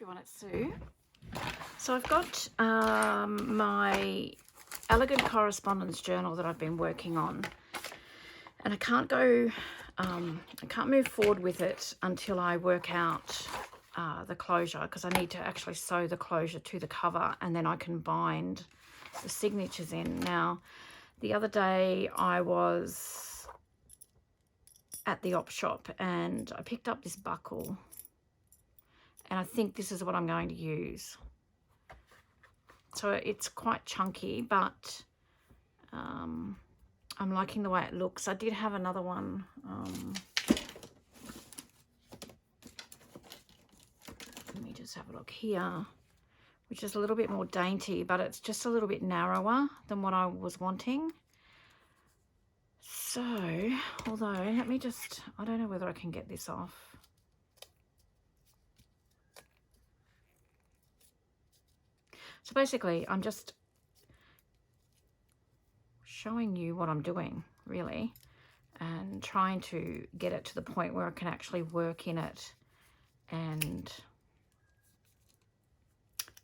everyone, it's Sue. So I've got my Elegant Correspondence Journal that I've been working on, and I can't move forward with it until I work out the closure, because I need to actually sew the closure to the cover and then I can bind the signatures in. Now, the other day I was at the op shop and I picked up this buckle, and I think this is what I'm going to use. So it's quite chunky, but I'm liking the way it looks. I did have another one. Let me just have a look here, which is a little bit more dainty, but it's just a little bit narrower than what I was wanting. So, although, let me just, I don't know whether I can get this off. So basically, I'm just showing you what I'm doing, really, and trying to get it to the point where I can actually work in it and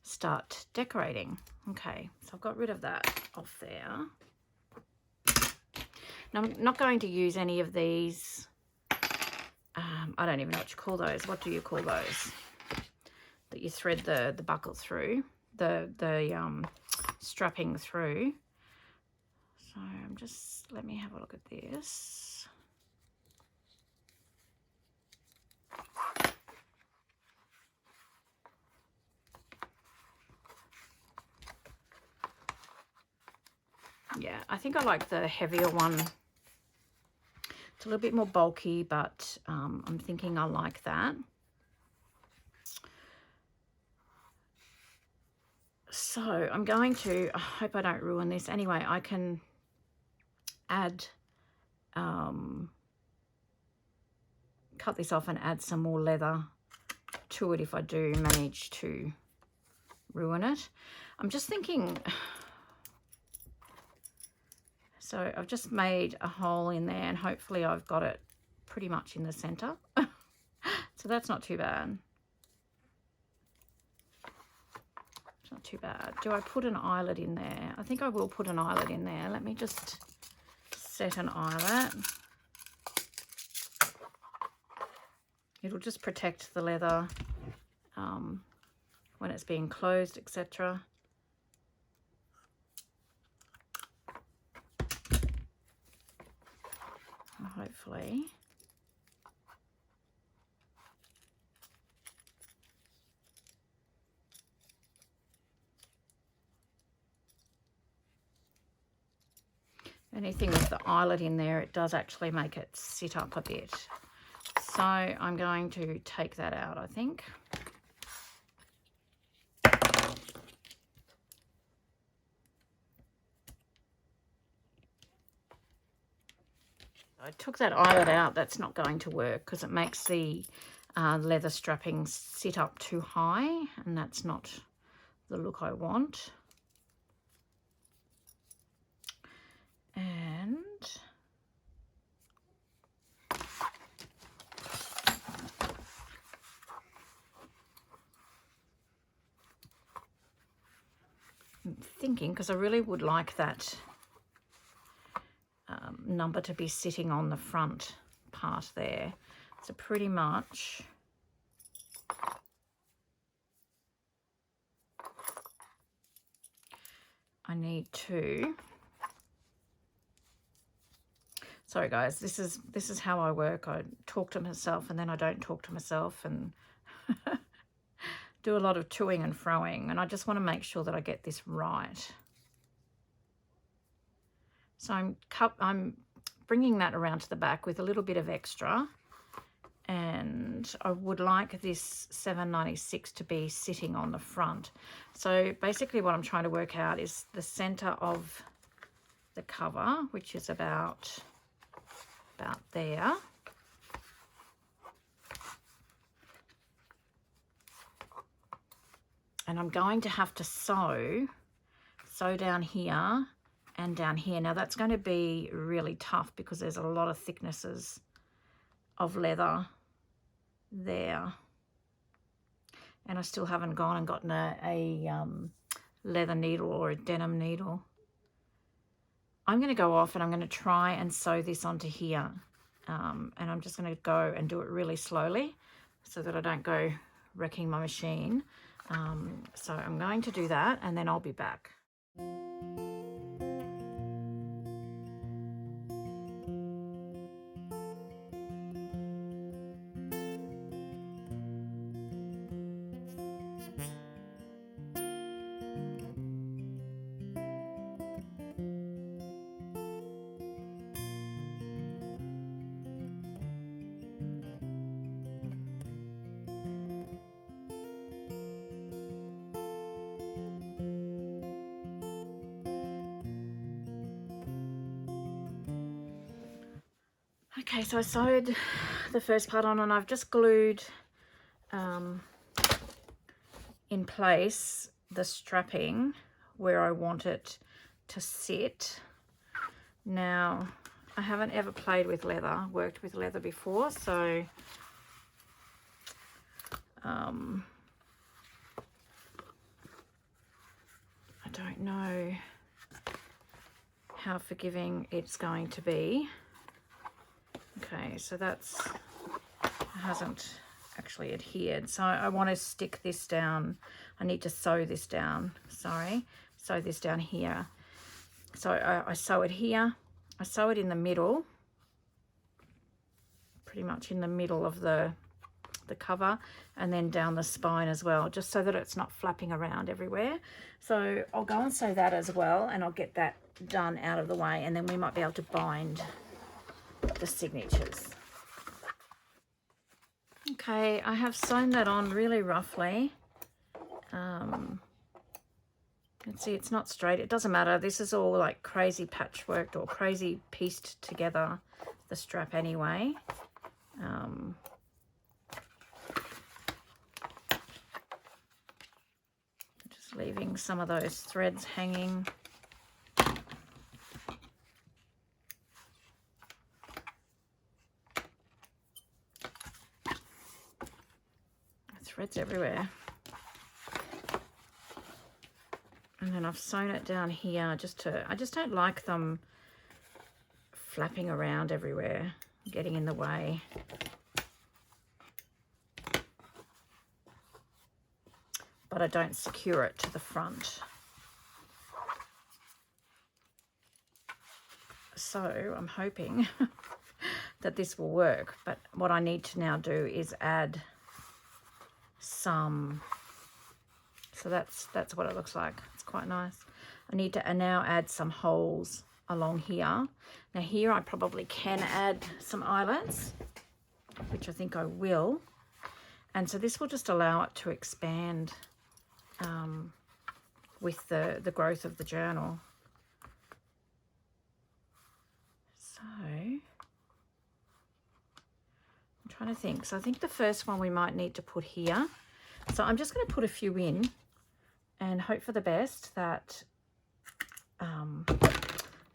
start decorating. Okay, so I've got rid of that off there. Now, I'm not going to use any of these. I don't even know what you call those. What do you call those? That you thread the buckle through, the strapping through. So I'm just, let me have a look at this. Yeah, I think I like the heavier one. It's a little bit more bulky, but I'm thinking I like that. So I'm going to, I hope I don't ruin this. Anyway, I can add, cut this off and add some more leather to it if I do manage to ruin it. I'm just thinking, so I've just made a hole in there and hopefully I've got it pretty much in the center. So that's not too bad. It's not too bad. Do I put an eyelet in there? I think I will put an eyelet in there. Let me just set an eyelet. It'll just protect the leather when it's being closed, etc. Hopefully. Anything with the eyelet in there, it does actually make it sit up a bit. So I'm going to take that out, I think. I took that eyelet out. That's not going to work because it makes the leather strapping sit up too high, and that's not the look I want. And I'm thinking, because I really would like that number to be sitting on the front part there. So pretty much I need to, sorry guys, this is how I work. I talk to myself and then I don't talk to myself and do a lot of toing and froing, and I just want to make sure that I get this right. So I'm bringing that around to the back with a little bit of extra, and I would like this 796 to be sitting on the front. So basically what I'm trying to work out is the center of the cover, which is about there. And I'm going to have to sew down here and down here. Now that's going to be really tough because there's a lot of thicknesses of leather there. and I still haven't gone and gotten a leather needle or a denim needle. I'm going to go off and I'm going to try and sew this onto here. And I'm just going to go and do it really slowly so that I don't go wrecking my machine. So I'm going to do that and then I'll be back. Okay, so I sewed the first part on and I've just glued in place the strapping where I want it to sit. Now, I haven't ever played with leather, worked with leather before, so I don't know how forgiving it's going to be. Okay, so that's hasn't actually adhered, so I want to stick this down. I need to sew this down, sew this down here. So I sew it here, I sew it in the middle, pretty much in the middle of the cover, and then down the spine as well, just so that it's not flapping around everywhere. So I'll go and sew that as well, and I'll get that done out of the way, and then we might be able to bind the signatures. Okay, I have sewn that on really roughly. Let's see, it's not straight. It doesn't matter. This is all like crazy patchworked or crazy pieced together, the strap anyway. Just leaving some of those threads hanging. Threads everywhere. And then I've sewn it down here I just don't like them flapping around everywhere, getting in the way. But I don't secure it to the front. So I'm hoping that this will work. But what I need to now do is add some, so that's what it looks like. It's quite nice. I need to now add some holes along here. Now here I probably can add some eyelets, which I think I will, and so this will just allow it to expand with the growth of the journal. So I'm trying to think. So I think the first one we might need to put here. So I'm just going to put a few in and hope for the best that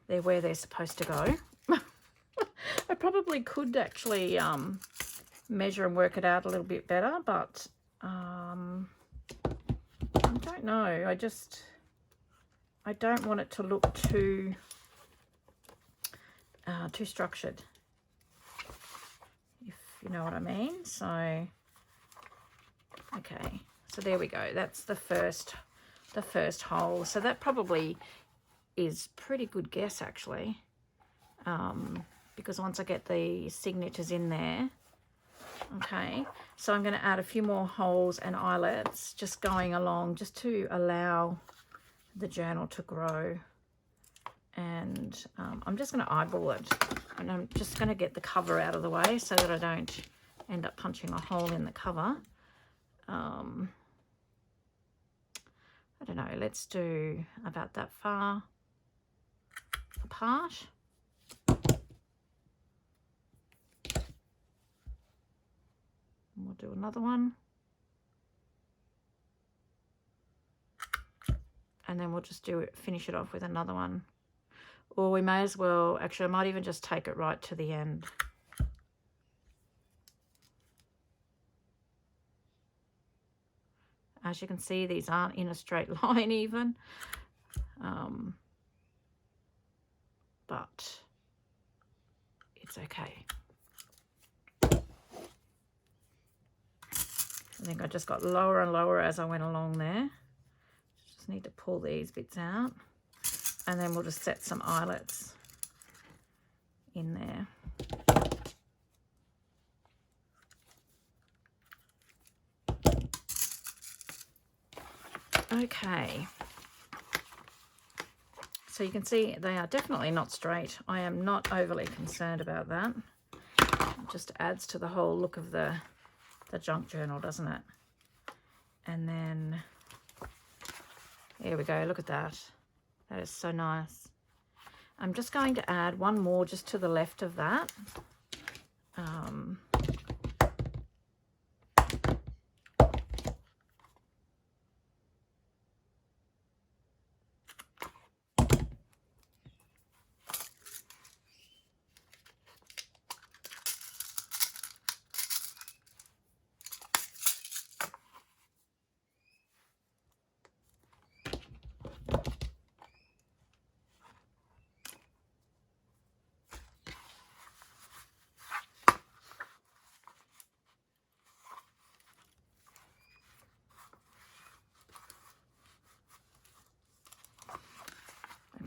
they're where they're supposed to go. I probably could actually measure and work it out a little bit better, but I don't know. I don't want it to look too structured, if you know what I mean. So okay, so there we go. That's the first hole. So that probably is pretty good guess actually, because once I get the signatures in there. Okay, so I'm going to add a few more holes and eyelets just going along, just to allow the journal to grow. And I'm just going to eyeball it, and I'm just going to get the cover out of the way so that I don't end up punching a hole in the cover. I don't know, let's do about that far apart. We'll do another one. And then we'll just finish it off with another one. Or we may as well, actually I might even just take it right to the end. As you can see, these aren't in a straight line even. But it's okay. I think I just got lower and lower as I went along there. Just need to pull these bits out. And then we'll just set some eyelets in there. Okay. So you can see they are definitely not straight. I am not overly concerned about that. It just adds to the whole look of the junk journal, doesn't it? And then, here we go, look at that. That is so nice. I'm just going to add one more just to the left of that.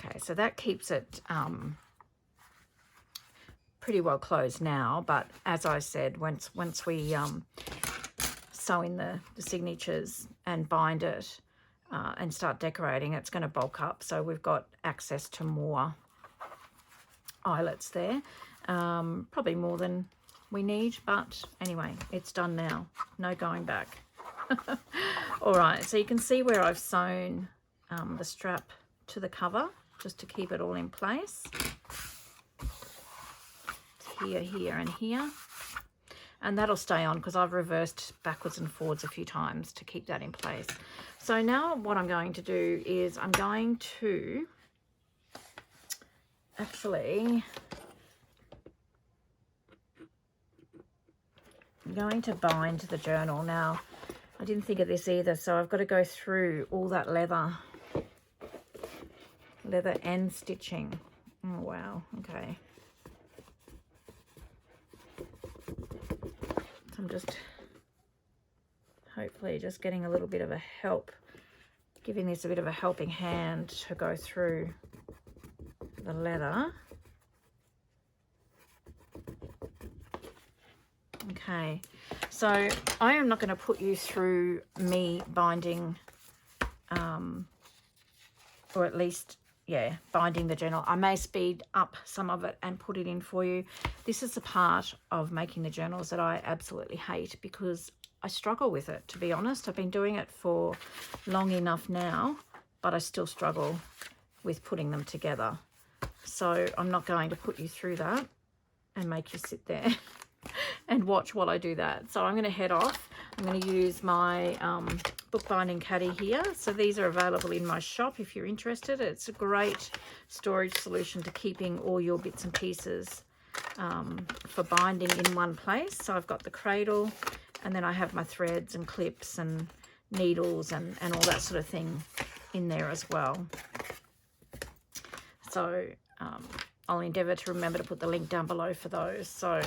Okay, so that keeps it pretty well closed now, but as I said, once we sew in the signatures and bind it and start decorating, it's going to bulk up, so we've got access to more eyelets there, probably more than we need, but anyway, it's done now, no going back. All right, so you can see where I've sewn the strap to the cover just to keep it all in place. Here, here, and here. And that'll stay on because I've reversed backwards and forwards a few times to keep that in place. So now what I'm going to do is I'm going to actually bind the journal. Now, I didn't think of this either, so I've got to go through all that leather and stitching. Oh wow, okay. So I'm just hopefully just getting a little bit of a help, giving this a bit of a helping hand to go through the leather. Okay, so I am not going to put you through me binding, or at least, yeah, binding the journal. I may speed up some of it and put it in for you. This is the part of making the journals that I absolutely hate because I struggle with it, to be honest. I've been doing it for long enough now, but I still struggle with putting them together. So I'm not going to put you through that and make you sit there and watch while I do that. So I'm going to head off. I'm going to use my bookbinding caddy here. So these are available in my shop if you're interested. It's a great storage solution to keeping all your bits and pieces for binding in one place. So I've got the cradle, and then I have my threads and clips and needles and all that sort of thing in there as well. So I'll endeavour to remember to put the link down below for those. So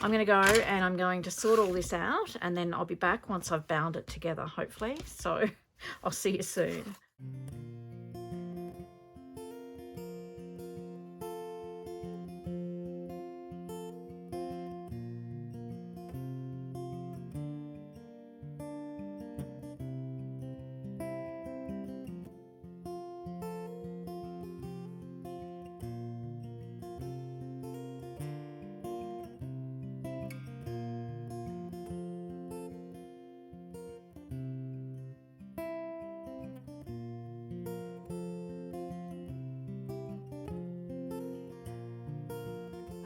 I'm going to go and I'm going to sort all this out, and then I'll be back once I've bound it together, hopefully. So I'll see you soon.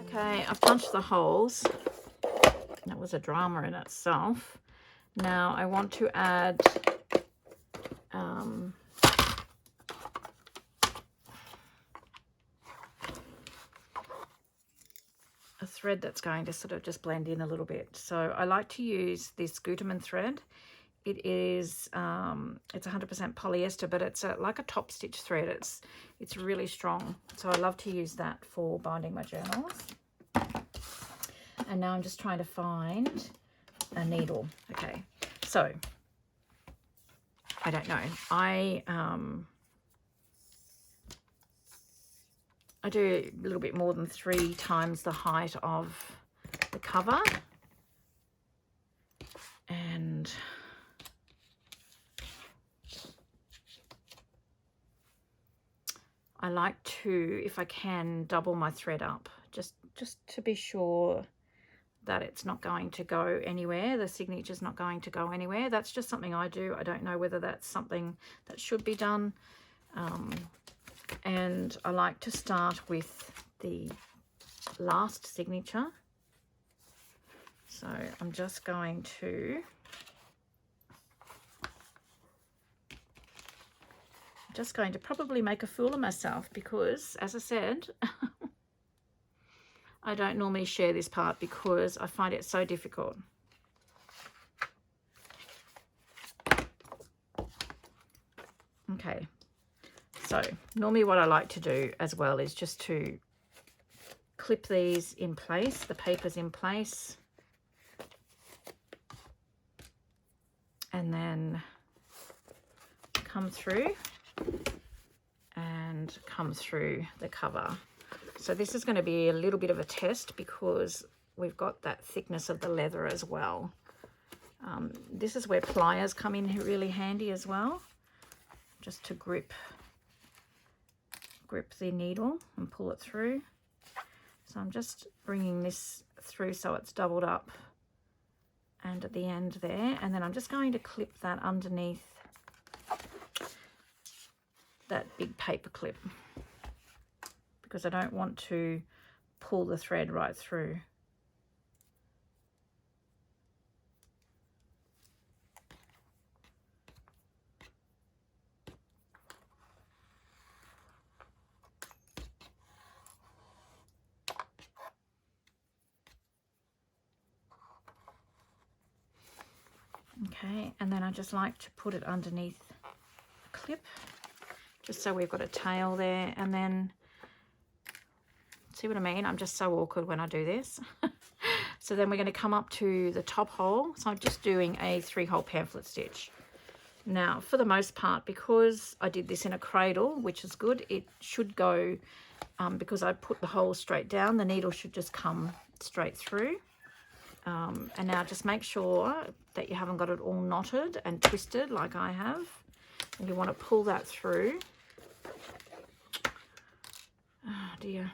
Okay, I've punched the holes. That was a drama in itself. Now I want to add a thread that's going to sort of just blend in a little bit. So I like to use this Gutermann thread It is it's 100% polyester, but it's like a top stitch thread. It's really strong, so I love to use that for binding my journals. And now I'm just trying to find a needle. Okay, so I don't know. I do a little bit more than 3 times the height of the cover, and I like to, if I can, double my thread up just to be sure that it's not going to go anywhere. The signature's not going to go anywhere. That's just something I do. I don't know whether that's something that should be done. And I like to start with the last signature. So I'm just going to probably make a fool of myself because, as I said, I don't normally share this part because I find it so difficult. Okay, so normally what I like to do as well is just to clip these in place, the papers in place, and then come through and come through the cover. So this is going to be a little bit of a test because we've got that thickness of the leather as well. This is where pliers come in really handy as well, just to grip the needle and pull it through. So I'm just bringing this through so it's doubled up and at the end there, and then I'm just going to clip that underneath that big paper clip because I don't want to pull the thread right through. Okay, and then I just like to put it underneath the clip just so we've got a tail there, and then see what I mean? I'm just so awkward when I do this. So then we're going to come up to the top hole. So I'm just doing a 3-hole pamphlet stitch. Now, for the most part, because I did this in a cradle, which is good, it should go, because I put the hole straight down, the needle should just come straight through. And now just make sure that you haven't got it all knotted and twisted like I have. And you want to pull that through. Oh dear.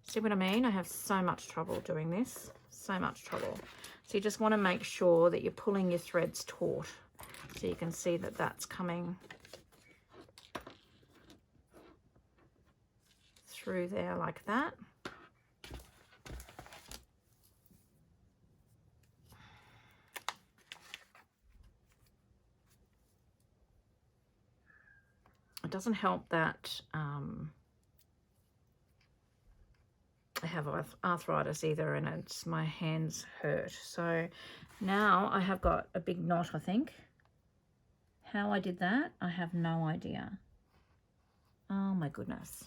See what I mean? I have so much trouble doing this. So much trouble. So you just want to make sure that you're pulling your threads taut. So you can see that that's coming through there like that. It doesn't help that I have arthritis either, and it's my hands hurt. So now I have got a big knot, I think. How I did that, I have no idea. Oh my goodness.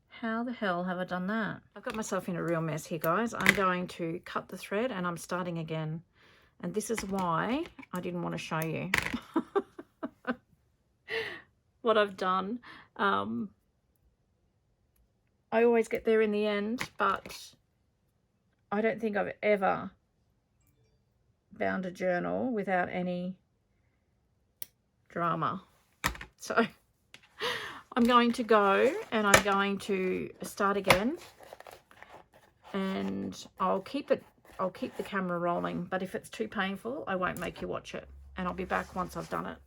How the hell have I done that? I've got myself in a real mess here, guys. I'm going to cut the thread and I'm starting again. And this is why I didn't want to show you what I've done. I always get there in the end, but I don't think I've ever bound a journal without any drama. So I'm going to go and I'm going to start again, and I'll keep the camera rolling, but if it's too painful, I won't make you watch it, and I'll be back once I've done it.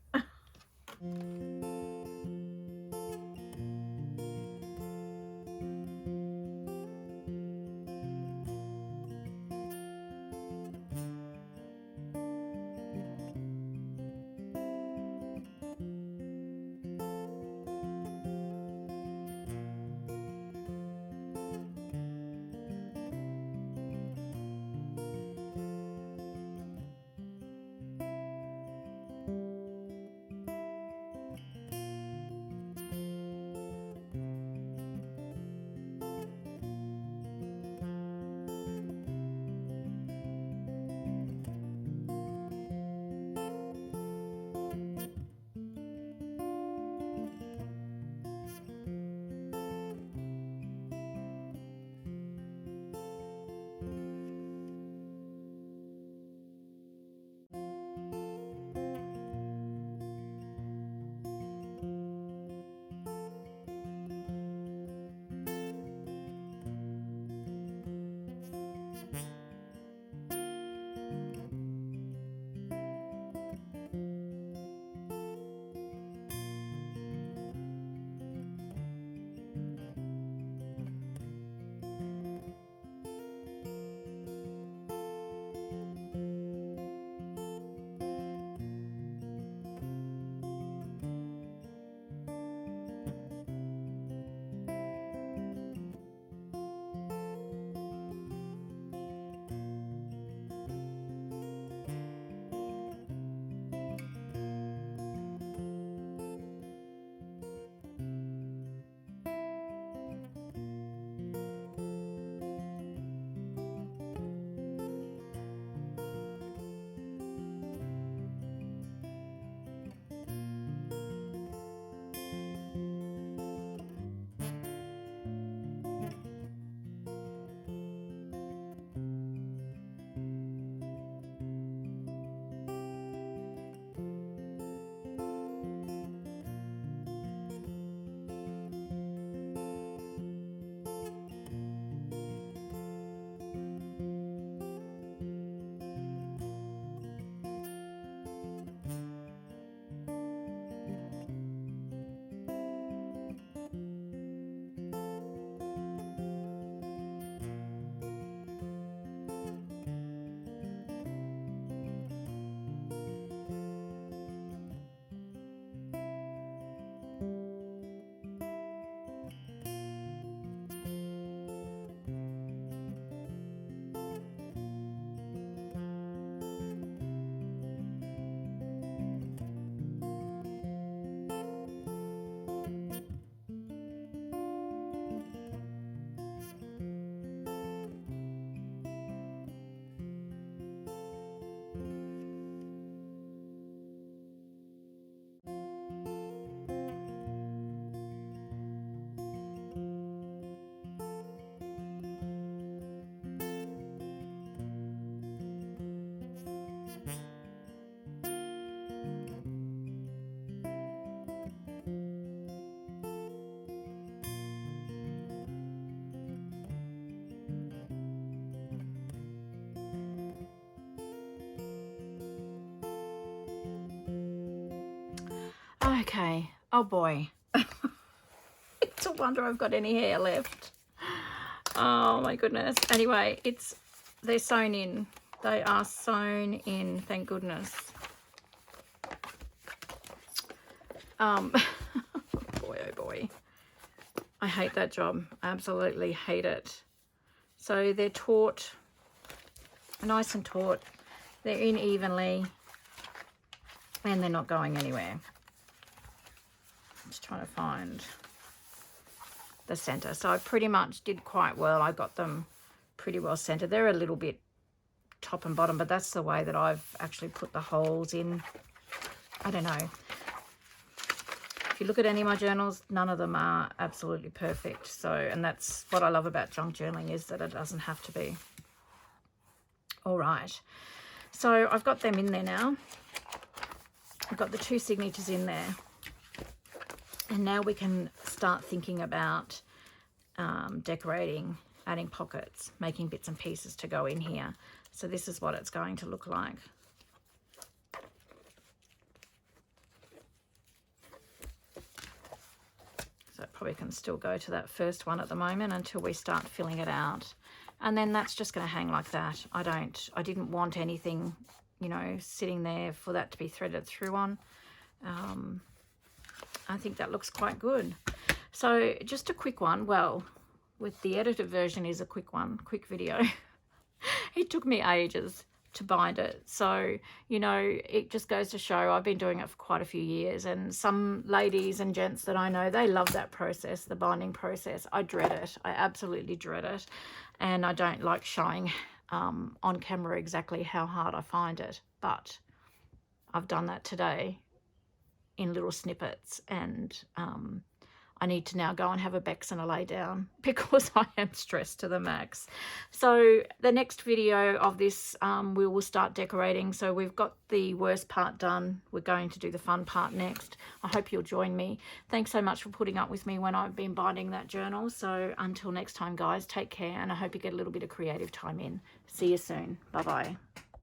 Okay. Oh boy. It's a wonder I've got any hair left. Oh my goodness. Anyway, they're sewn in. They are sewn in, thank goodness. Boy, oh boy. I hate that job. I absolutely hate it. So they're taut, nice and taut. They're in evenly, and they're not going anywhere. Just trying to find the center. So I pretty much did quite well. I got them pretty well centered. They're a little bit top and bottom, but that's the way that I've actually put the holes in. I don't know. If you look at any of my journals, none of them are absolutely perfect. So, and that's what I love about junk journaling, is that it doesn't have to be. All right. So I've got them in there now. I've got the 2 signatures in there. And now we can start thinking about decorating, adding pockets, making bits and pieces to go in here. So this is what it's going to look like. So it probably can still go to that first one at the moment until we start filling it out. And then that's just going to hang like that. I didn't want anything, you know, sitting there for that to be threaded through on. I think that looks quite good. So just a quick one. Well, with the edited version is a quick one, quick video. It took me ages to bind it. So, you know, it just goes to show I've been doing it for quite a few years, and some ladies and gents that I know, they love that process, the binding process. I dread it. I absolutely dread it. And I don't like showing on camera exactly how hard I find it. But I've done that today in little snippets, and I need to now go and have a Bex and a lay down because I am stressed to the max. So the next video of this, we will start decorating. So we've got the worst part done. We're going to do the fun part next. I hope you'll join me. Thanks so much for putting up with me when I've been binding that journal. So until next time, guys, take care, and I hope you get a little bit of creative time in. See you soon. Bye-bye.